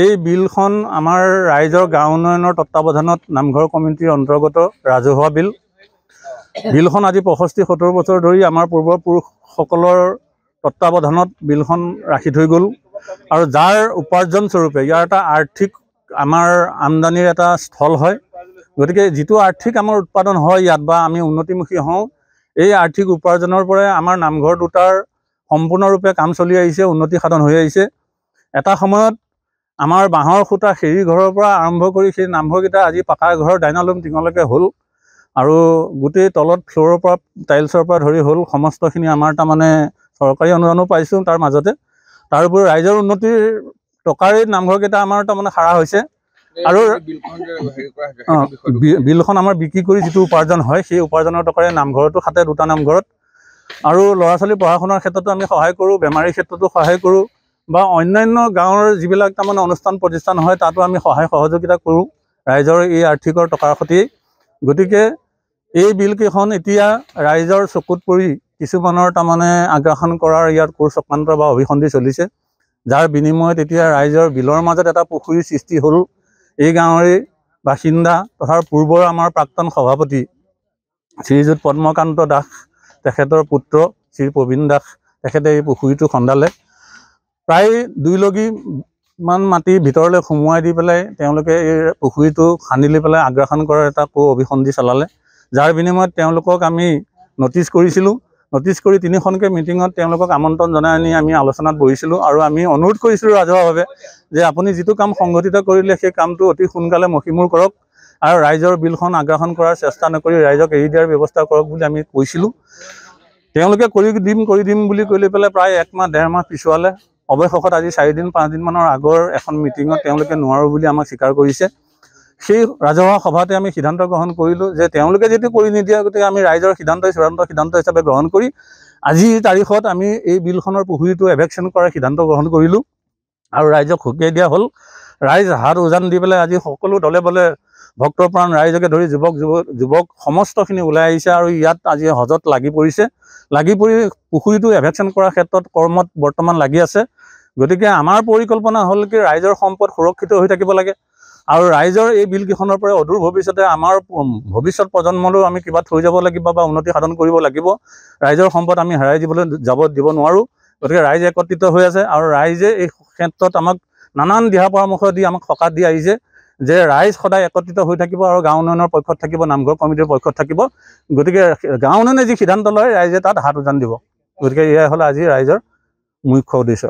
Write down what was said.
এই বিলখন আমাৰ ৰাইজৰ গাঁও উন্নয়নৰ তত্ত্বাৱধানত নামঘৰ কমিটিৰ অন্তৰ্গত ৰাজহুৱা বিল। বিলখন আজি 65-70 বছৰ ধৰি আমাৰ পূৰ্বপুৰুষসকলৰ তত্ত্বাৱধানত বিলখন ৰাখি থৈ গ'ল আৰু যাৰ উপাৰ্জন স্বৰূপে ইয়াৰ এটা আৰ্থিক আমাৰ আমদানিৰ এটা স্থল হয়। গতিকে যিটো আৰ্থিক আমাৰ উৎপাদন হয় ইয়াত বা আমি উন্নতিমুখী হওঁ, এই আৰ্থিক উপাৰ্জনৰ পৰাই আমাৰ নামঘৰ দুটাৰ সম্পূৰ্ণৰূপে কাম চলি আহিছে, উন্নতি সাধন হৈ আহিছে। এটা সময়ত আমাৰ বাঁহৰ খুঁটা খেৰী ঘৰৰ পৰা আৰম্ভ কৰি সেই নামঘৰকেইটা আজি পাকা ঘৰৰ ডাইনালুম টিঙলৈকে হ'ল আৰু গোটেই তলত ফ্ল'ৰৰ পৰা টাইলছৰ পৰা ধৰি হ'ল। সমস্তখিনি আমাৰ তাৰমানে চৰকাৰী অনুদানো পাইছোঁ তাৰ মাজতে। তাৰ উপৰি ৰাইজৰ উন্নতিৰ টকাৰেই নামঘৰকেইটা আমাৰ তাৰমানে সাৰা হৈছে আৰু বিলখন আমাৰ বিক্ৰী কৰি যিটো উপাৰ্জন হয় সেই উপাৰ্জনৰ টকাৰে নামঘৰতো খাটে, দুটা নামঘৰত। আৰু ল'ৰা ছোৱালী পঢ়া শুনাৰ ক্ষেত্ৰতো আমি সহায় কৰোঁ, বেমাৰীৰ ক্ষেত্ৰতো সহায় কৰোঁ বা অন্যান্য গাঁৱৰ যিবিলাক তাৰমানে অনুষ্ঠান প্ৰতিষ্ঠান হয় তাতো আমি সহায় সহযোগিতা কৰোঁ ৰাইজৰ এই আৰ্থিকৰ টকাৰ সৈতে। গতিকে এই বিলকেইখন এতিয়া ৰাইজৰ চকুত পৰি কিছুমানৰ তাৰমানে আগ্ৰাসন কৰাৰ ইয়াত কোৰ চক্ৰান্ত বা অভিসন্ধি চলিছে, যাৰ বিনিময়ত এতিয়া ৰাইজৰ বিলৰ মাজত এটা পুখুৰীৰ সৃষ্টি হ'ল। এই গাঁৱৰে বাসিন্দা তথা পূৰ্বৰ আমাৰ প্ৰাক্তন সভাপতি শ্ৰীযুত পদ্মকান্ত দাস, তেখেতৰ পুত্ৰ শ্ৰী প্ৰবীণ দাস, তেখেতে এই পুখুৰীটো খন্দালে। প্ৰায় 2 লগিমান মাটি ভিতৰলৈ সোমোৱাই দি পেলাই তেওঁলোকে এই পুখুৰীটো খান্দি লৈ পেলাই আগ্ৰাসন কৰাৰ এটা অভিসন্ধি চলালে, যাৰ বিনিময়ত তেওঁলোকক আমি ন'টিছ কৰিছিলোঁ। ন'টিছ কৰি 3খনকৈ মিটিঙত তেওঁলোকক আমন্ত্ৰণ জনাই আনি আমি আলোচনাত বহিছিলোঁ আৰু আমি অনুৰোধ কৰিছিলোঁ ৰাজহুৱাভাৱে যে আপুনি যিটো কাম সংগঠিত কৰিলে সেই কামটো অতি সোনকালে মষিমূৰ কৰক আৰু ৰাইজৰ বিলখন আগ্ৰাসন কৰাৰ চেষ্টা নকৰি ৰাইজক এৰি দিয়াৰ ব্যৱস্থা কৰক বুলি আমি কৈছিলোঁ। তেওঁলোকে কৰি দিম বুলি কৈ লৈ পেলাই প্ৰায় 1 মাহ 1.5 মাহ পিছুৱালে। অৱশেষত আজি 4-5 দিনমানৰ আগৰ এখন মিটিঙত তেওঁলোকে নোৱাৰোঁ বুলি আমাক স্বীকাৰ কৰিছে। সেই ৰাজহুৱা সভাতে আমি সিদ্ধান্ত গ্ৰহণ কৰিলোঁ যে তেওঁলোকে যদি কৰি নিদিয়ে, গতিকে আমি ৰাইজৰ চূড়ান্ত সিদ্ধান্ত হিচাপে গ্ৰহণ কৰি আজিৰ তাৰিখত আমি এই বিলখনৰ পুখুৰীটো এভেকশ্যন কৰাৰ সিদ্ধান্ত গ্ৰহণ কৰিলোঁ আৰু ৰাইজক সকীয়াই দিয়া হ'ল। ৰাইজ হাত উজান দি পেলাই আজি সকলো দলে বলে ভক্তপ্ৰাণ ৰাইজকে ধৰি যুৱক সমস্তখিনি ওলাই আহিছে আৰু ইয়াত আজি হজত লাগি পৰিছে। লাগি পৰি পুখুৰীটো এভেকশ্যন কৰাৰ ক্ষেত্ৰত কৰ্মত বৰ্তমান লাগি আছে। গতিকে আমাৰ পৰিকল্পনা হ'ল কি ৰাইজৰ সম্পদ সুৰক্ষিত হৈ থাকিব লাগে আৰু ৰাইজৰ এই বিলকেইখনৰ পৰা অদূৰ ভৱিষ্যতে আমাৰ ভৱিষ্যত প্ৰজন্মলৈও আমি কিবা থৈ যাব লাগিব বা উন্নতি সাধন কৰিব লাগিব। ৰাইজৰ সম্পদ আমি হেৰাই দিব নোৱাৰোঁ। গতিকে ৰাইজ একত্ৰিত হৈ আছে আৰু ৰাইজে এই ক্ষেত্ৰত আমাক নানান দিহা পৰামৰ্শ দি আমাক সকাহ দি আহিছে যে ৰাইজ সদায় একত্ৰিত হৈ থাকিব আৰু গাঁও উন্নয়নৰ পক্ষত থাকিব, নামঘৰ কমিটিৰ পক্ষত থাকিব। গতিকে গাঁও উন্নয়নে যি সিদ্ধান্ত লয় ৰাইজে তাত হাত উজান দিব। গতিকে এয়াই হ'ল আজি ৰাইজৰ মুখ্য উদ্দেশ্য।